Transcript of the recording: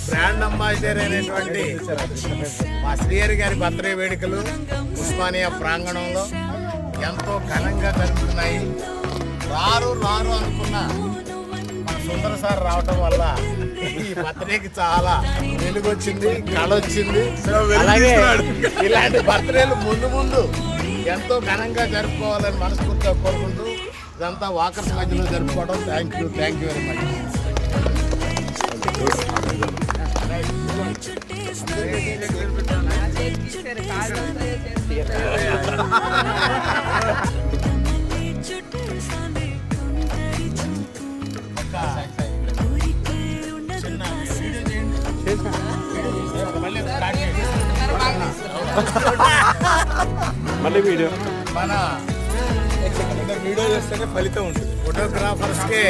Brand ambassador అయినటువంటి మా శ్రీహరి గారి బర్త్డే వేడుకలు ఉస్మానియా ప్రాంగణంలో ఎంతో ఘనంగా జరుగుతున్నాయి. రారు అనుకున్న మన సుందర సార్ రావటం వల్ల ఈ బర్త్డేకి చాలా వెలుగొచ్చింది, కళ వచ్చింది. అలాగే ఇలాంటి బర్త్డేలు ముందు ఎంతో ఘనంగా జరుపుకోవాలని మనస్ఫూర్తిగా కోరుకుంటూ ఇదంతా వాకర్స్ మధ్యలో జరుపుకోవడం. Thank you very much. మళ్ళీ వీడియో మన వీడియో చేస్తేనే ఫలితం ఉంటుంది. ఫోటోగ్రాఫర్స్కే